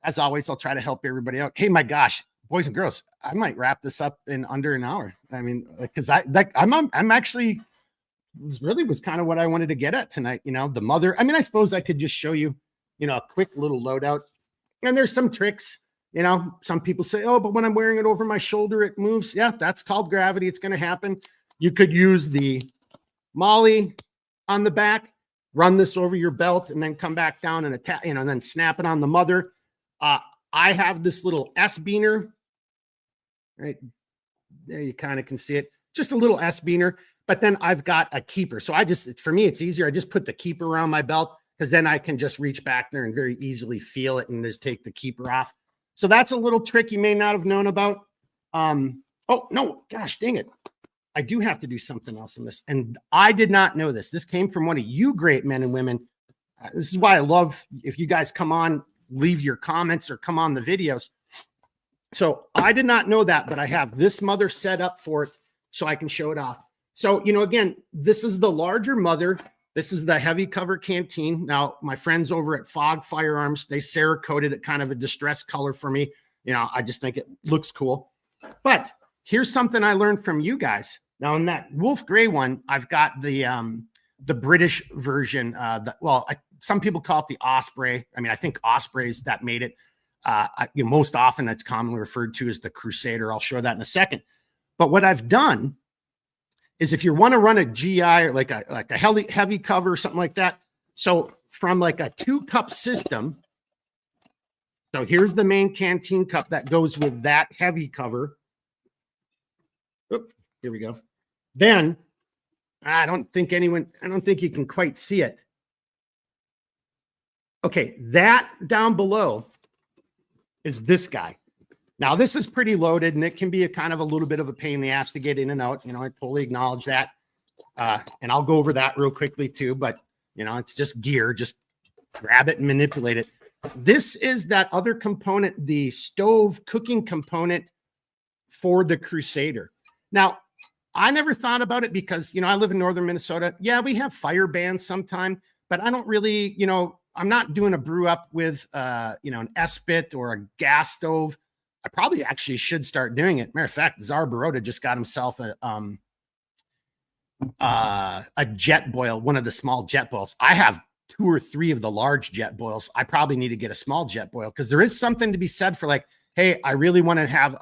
[SPEAKER 1] As always, I'll try to help everybody out. Hey, my gosh, boys and girls, I might wrap this up in under an hour. I mean, because I'm actually really was kind of what I wanted to get at tonight. You know, the Mother. I mean, I suppose I could just show you, you know, a quick little loadout. And there's some tricks. You know, some people say, oh, but when I'm wearing it over my shoulder, it moves. Yeah, that's called gravity. It's going to happen. You could use the Molly on the back, run this over your belt, and then come back down and attack, you know, and then snap it on the Mother. I have this little S-beaner right there. You kind of can see it. Just a little S-beaner, but then I've got a keeper. So for me, it's easier. I just put the keeper around my belt because then I can just reach back there and very easily feel it and just take the keeper off. So that's a little trick you may not have known about. Oh, no, gosh, dang it. I do have to do something else in this. And I did not know this. This came from one of you great men and women. This is why I love if you guys come on, leave your comments or come on the videos. So I did not know that, but I have this Mother set up for it so I can show it off. So, you know, again, this is the larger Mother. This is the heavy cover canteen. Now, my friends over at Fog Firearms, they Cerakoted it kind of a distressed color for me. You know, I just think it looks cool. But here's something I learned from you guys. Now, in that wolf gray one, I've got the British version. Some people call it the Osprey. I mean, I think Ospreys that made it. Most often that's commonly referred to as the Crusader. I'll show that in a second. But what I've done is if you want to run a GI or like a heavy cover or something like that. So from like a 2-cup system. So here's the main canteen cup that goes with that heavy cover. Oop, here we go. Then I don't think you can quite see it. Okay, that down below is this guy. Now, this is pretty loaded, and it can be a kind of a little bit of a pain in the ass to get in and out. You know, I totally acknowledge that. And I'll go over that real quickly too, but, you know, it's just gear. Just grab it and manipulate it. This is that other component, the stove cooking component for the Crusader. Now, I never thought about it because, you know, I live in northern Minnesota. Yeah, we have fire bans sometime, but I don't really, you know, I'm not doing a brew up with, you know, an S-bit or a gas stove. I probably actually should start doing it. Matter of fact, Czar Baroda just got himself a jet boil, one of the small jet boils. I have 2 or 3 of the large jet boils. I probably need to get a small jet boil because there is something to be said for like, hey, I really want to have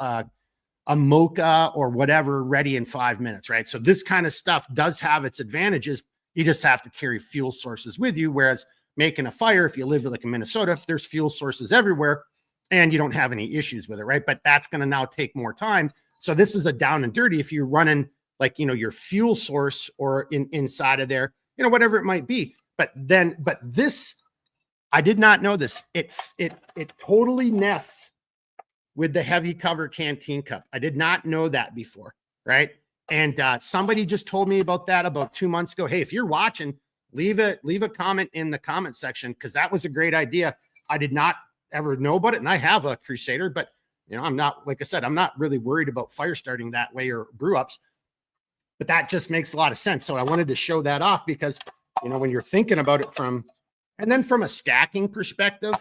[SPEAKER 1] a mocha or whatever ready in 5 minutes, right? So this kind of stuff does have its advantages. You just have to carry fuel sources with you. Whereas making a fire, if you live like in Minnesota, there's fuel sources everywhere and you don't have any issues with it, right? But that's going to now take more time. So this is a down and dirty if you're running like, you know, your fuel source or inside of there, you know, whatever it might be. But this, I did not know this. It totally nests with the heavy cover canteen cup. I did not know that before, right? And somebody just told me about that about 2 months ago. Hey, if you're watching, leave a comment in the comment section because that was a great idea. I did not ever know about it, and I have a Crusader, but you know, I'm not, like I said, I'm not really worried about fire starting that way or brew ups. But that just makes a lot of sense. So I wanted to show that off because, you know, when you're thinking about it from a stacking perspective,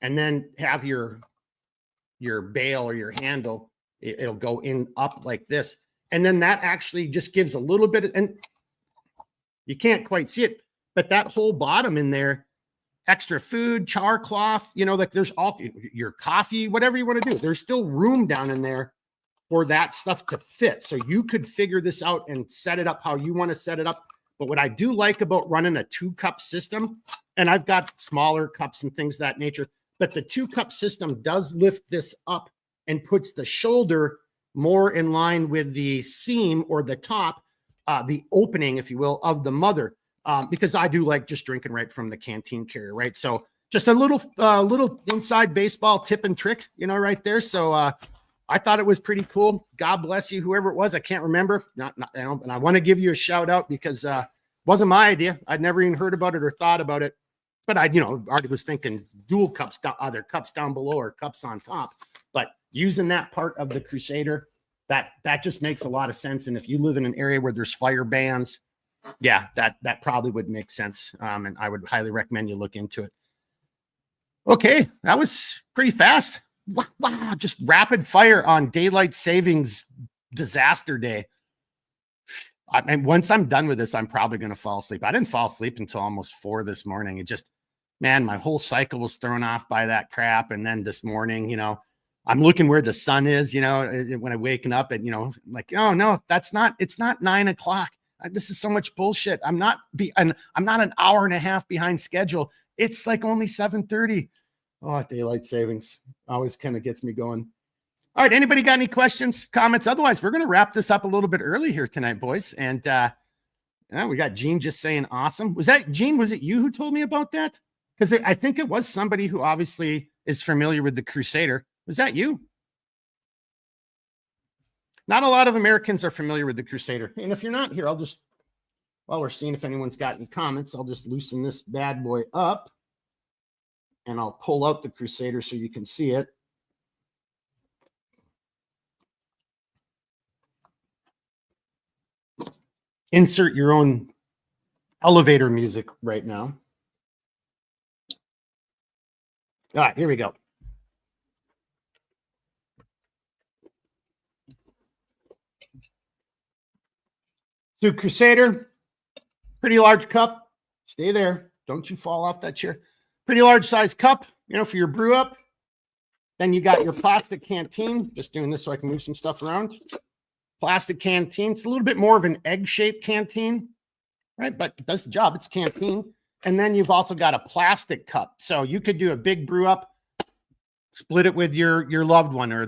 [SPEAKER 1] and then have your bail or your handle. It'll go in up like this. And then that actually just gives a little bit of, and you can't quite see it, but that whole bottom in there, extra food, char cloth, like there's all your coffee, whatever you want to do. There's still room down in there for that stuff to fit. So you could figure this out and set it up how you want to set it up. But what I do like about running a 2-cup system, and I've got smaller cups and things of that nature, but the 2-cup system does lift this up and puts the shoulder more in line with the seam or the top, the opening, if you will, of the Mother. Because I do like just drinking right from the canteen carrier, right? So just a little inside baseball tip and trick, right there. So I thought it was pretty cool. God bless you, whoever it was. I can't remember. And I want to give you a shout out because it wasn't my idea. I'd never even heard about it or thought about it. But I, already was thinking dual cups, either cups down below or cups on top. But using that part of the Crusader, that just makes a lot of sense. And if you live in an area where there's fire bans, yeah, that probably would make sense. And I would highly recommend you look into it. Okay, that was pretty fast. Wow, just rapid fire on daylight savings disaster day. I mean, once I'm done with this, I'm probably going to fall asleep. I didn't fall asleep until almost 4 this morning. It just, man, my whole cycle was thrown off by that crap. And then this morning, I'm looking where the sun is, when I'm waking up and, like, oh no, it's not 9 o'clock. This is so much bullshit. I'm not an hour and a half behind schedule. It's like only 7:30. Oh, daylight savings always kind of gets me going. All right. Anybody got any questions, comments? Otherwise, we're going to wrap this up a little bit early here tonight, boys. And we got Gene just saying awesome. Was that Gene? Was it you who told me about that? Because I think it was somebody who obviously is familiar with the Crusader. Was that you? Not a lot of Americans are familiar with the Crusader. And if you're not here, while we're seeing if anyone's got any comments, I'll just loosen this bad boy up and I'll pull out the Crusader so you can see it. Insert your own elevator music right now. All right, here we go. So Crusader, pretty large cup. Stay there. Don't you fall off that chair. Pretty large size cup, for your brew up. Then you got your plastic canteen. Just doing this so I can move some stuff around. Plastic canteen. It's a little bit more of an egg-shaped canteen, right? But it does the job. It's a canteen. And then you've also got a plastic cup. So you could do a big brew up, split it with your loved one or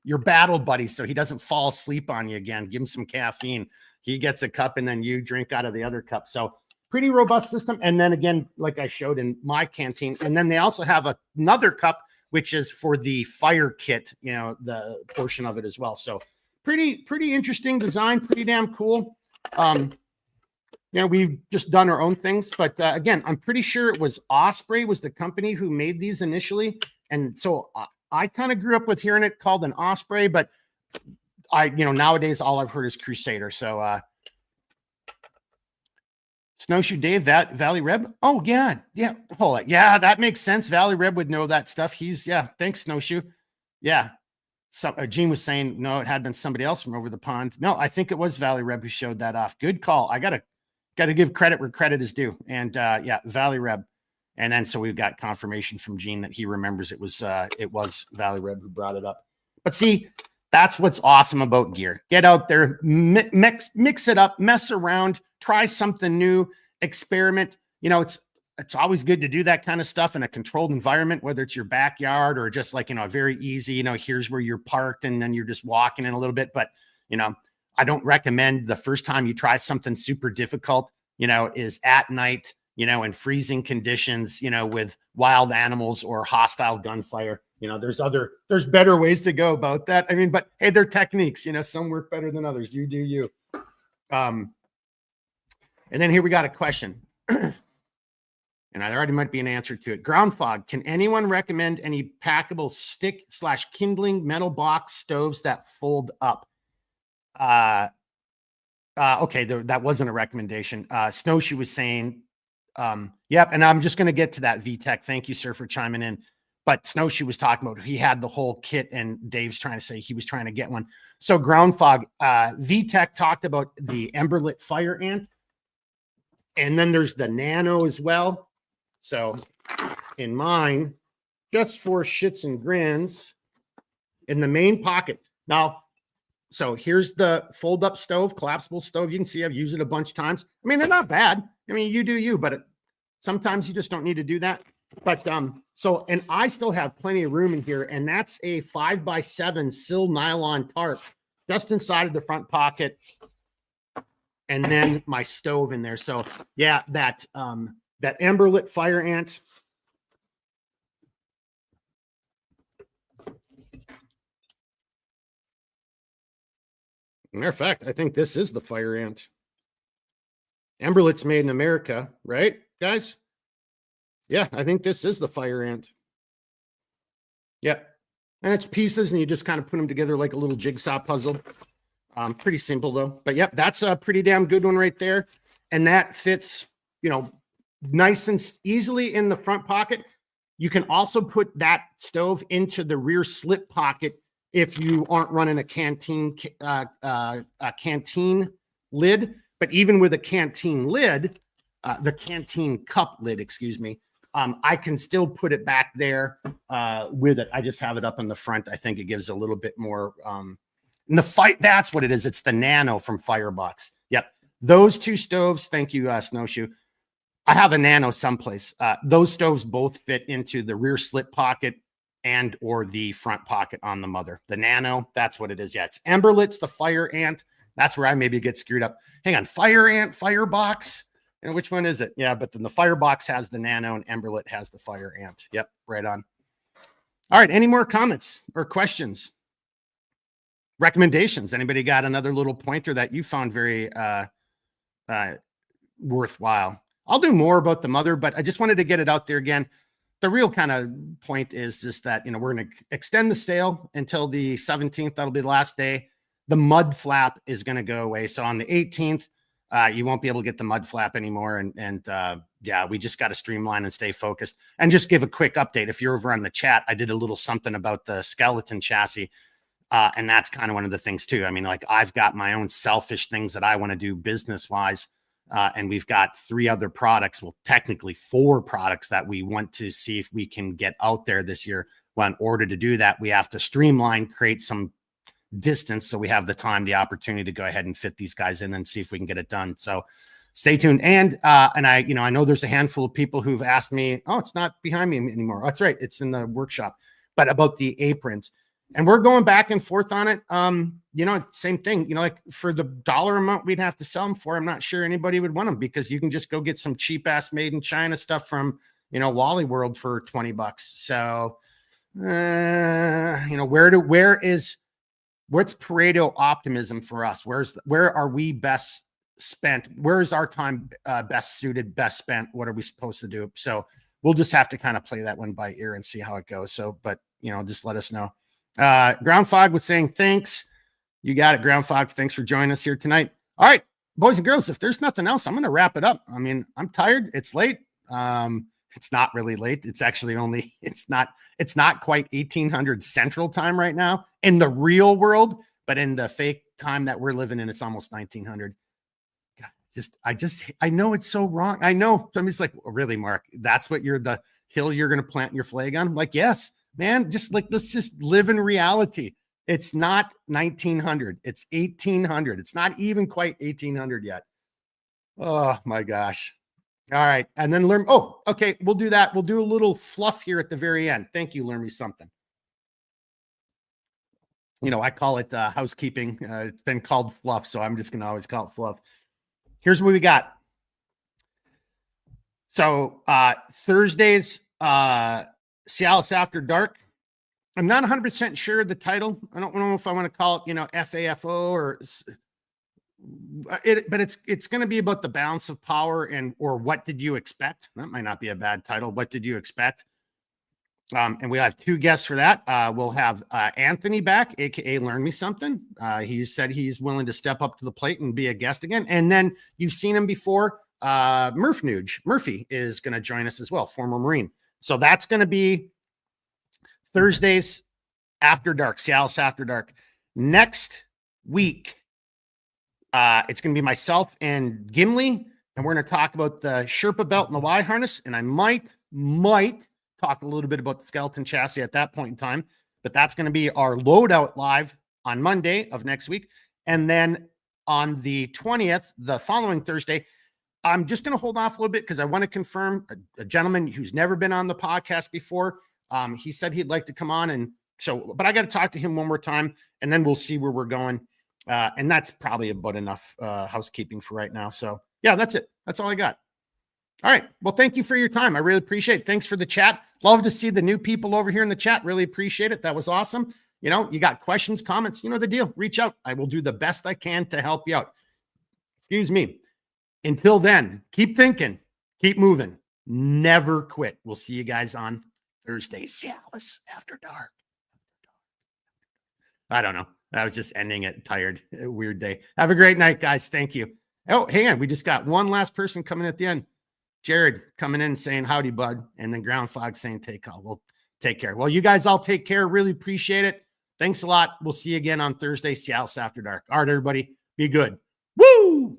[SPEAKER 1] your battle buddy so he doesn't fall asleep on you again. Give him some caffeine. He gets a cup and then you drink out of the other cup. So pretty robust system. And then again, like I showed in my canteen. And then they also have another cup, which is for the fire kit, the portion of it as well. So pretty interesting design, pretty damn cool. We've just done our own things. But again, I'm pretty sure it was Osprey was the company who made these initially. And so I kind of grew up with hearing it called an Osprey, but nowadays all I've heard is Crusader. So Snowshoe Dave, Valley Reb. Oh yeah. Hold on. Yeah, that makes sense. Valley Reb would know that stuff. Thanks, Snowshoe. Yeah. So Gene was saying, no, it had been somebody else from over the pond. No, I think it was Valley Reb who showed that off. Good call. I gotta give credit where credit is due. And Valley Reb. And then so we've got confirmation from Gene that he remembers it was Valley Reb who brought it up. But see, that's what's awesome about gear. Get out there, mix it up, mess around, try something new, experiment. It's always good to do that kind of stuff in a controlled environment, whether it's your backyard or just like, a very easy, here's where you're parked and then you're just walking in a little bit. But, I don't recommend the first time you try something super difficult, is at night, in freezing conditions, with wild animals or hostile gunfire. There's better ways to go about that. I mean, but hey, they're techniques, some work better than others. You do you. And then here we got a question. And there already might be an answer to it. Ground fog. Can anyone recommend any packable stick/kindling metal box stoves that fold up? Okay, that wasn't a recommendation. Snowshoe was saying, yep. And I'm just going to get to that, VTech. Thank you, sir, for chiming in. But Snowshoe was talking about he had the whole kit, and Dave's trying to say he was trying to get one. So Ground Fog, VTech talked about the Emberlit Fire Ant, and then there's the Nano as well. So in mine, just for shits and grins, in the main pocket. Now, so here's the fold-up stove, collapsible stove. You can see I've used it a bunch of times. I mean, they're not bad. I mean, you do you, but sometimes you just don't need to do that. But so, and I still have plenty of room in here, and that's a 5x7 sill nylon tarp just inside of the front pocket, and then my stove in there. So yeah, that Emberlit Fire Ant. Matter of fact, I think this is the Fire Ant. Emberlit's made in America, right, guys? Yeah, I think this is the Fire Ant. Yeah. And it's pieces, and you just kind of put them together like a little jigsaw puzzle. Pretty simple, though. But, yep, that's a pretty damn good one right there. And that fits, you know, nice and easily in the front pocket. You can also put that stove into the rear slip pocket if you aren't running a canteen lid. But even with a canteen lid, the canteen cup lid, excuse me, I can still put it back there with it. I just have it up in the front. I think it gives a little bit more. In the fight, that's what it is. It's the Nano from Firebox. Yep. Those two stoves. Thank you, Snowshoe. I have a Nano someplace. Those stoves both fit into the rear slip pocket and or the front pocket on the Mother. The Nano, that's what it is. Yeah, it's Emberlit's the Fire Ant. That's where I maybe get screwed up. Hang on, Fire Ant, Firebox. And which one is it? Yeah, but then the Firebox has the Nano and Emberlit has the Fire Ant. Yep, right on. All right, any more comments or questions? Recommendations? Anybody got another little pointer that you found very worthwhile? I'll do more about the Mother, but I just wanted to get it out there again. The real kind of point is just that, you know, we're going to extend the sale until the 17th. That'll be the last day. The mud flap is going to go away. So on the 18th, you won't be able to get the mud flap anymore. And yeah, we just got to streamline and stay focused. And just give a quick update. If you're over on the chat, I did a little something about the skeleton chassis. And that's kind of one of the things too. I mean, like I've got my own selfish things that I want to do business-wise. And we've got 3 other products. Well, technically 4 products that we want to see if we can get out there this year. Well, in order to do that, we have to streamline, create some distance so we have the time, the opportunity to go ahead and fit these guys in and see if we can get it done. So stay tuned. And I, you know, I know there's a handful of people who've asked me, oh, it's not behind me anymore. Oh, that's right. It's in the workshop, but about the aprons. And we're going back and forth on it. You know, same thing, you know, like for the dollar amount we'd have to sell them for, I'm not sure anybody would want them because you can just go get some cheap ass made in China stuff from, you know, Wally World for $20. So, you know, what's Pareto optimism for us? Where are we best spent? Where's our time best suited, best spent? What are we supposed to do? So we'll just have to kind of play that one by ear and see how it goes. So, but you know, just let us know. Ground Fog was saying, thanks. You got it, Ground Fog. Thanks for joining us here tonight. All right, boys and girls, if there's nothing else, I'm going to wrap it up. I mean, I'm tired. It's late. It's not really late. It's actually only, it's not quite 1800 Central Time right now in the real world, but in the fake time that we're living in, it's almost 1900. God, I know it's so wrong. I know somebody's like, oh, really, Mark, that's what the hill you're going to plant your flag on? I'm like, yes, man, just like, let's just live in reality. It's not 1900. It's 1800. It's not even quite 1800 yet. Oh my gosh. All right. And then learn. Oh, okay. We'll do that. We'll do a little fluff here at the very end. Thank you. Learn me something. You know, I call it housekeeping. It's been called fluff. So I'm just going to always call it fluff. Here's what we got. So Thursdays, CLS After Dark. I'm not 100% sure the title. I don't know if I want to call it, you know, FAFO or it, but it's going to be about the balance of power or what did you expect? That might not be a bad title. What did you expect? And we have 2 guests for that. We'll have Anthony back, aka Learn Me Something. He said he's willing to step up to the plate and be a guest again. And then you've seen him before. Murphy is going to join us as well, former Marine. So that's going to be Thursdays after dark, CLS after dark. Next week, it's going to be myself and Gimli, and we're going to talk about the Sherpa belt and the Y harness. And I might talk a little bit about the skeleton chassis at that point in time, but that's going to be our loadout live on Monday of next week. And then on the 20th, the following Thursday, I'm just going to hold off a little bit because I want to confirm a gentleman who's never been on the podcast before. He said he'd like to come on. And so, but I got to talk to him one more time, and then we'll see where we're going. And that's probably about enough housekeeping for right now. So yeah, that's it. That's all I got. All right. Well, thank you for your time. I really appreciate it. Thanks for the chat. Love to see the new people over here in the chat. Really appreciate it. That was awesome. You know, you got questions, comments, you know the deal. Reach out. I will do the best I can to help you out. Excuse me. Until then, keep thinking, keep moving, never quit. We'll see you guys on Thursday, CLS after dark. I don't know. I was just ending it tired. A weird day. Have a great night, guys. Thank you. Oh, hang on. We just got one last person coming at the end. Jared coming in saying howdy, bud. And then Ground Fog saying take call. Well, take care. Well, you guys all take care. Really appreciate it. Thanks a lot. We'll see you again on Thursday, CLS after dark. All right, everybody. Be good. Woo!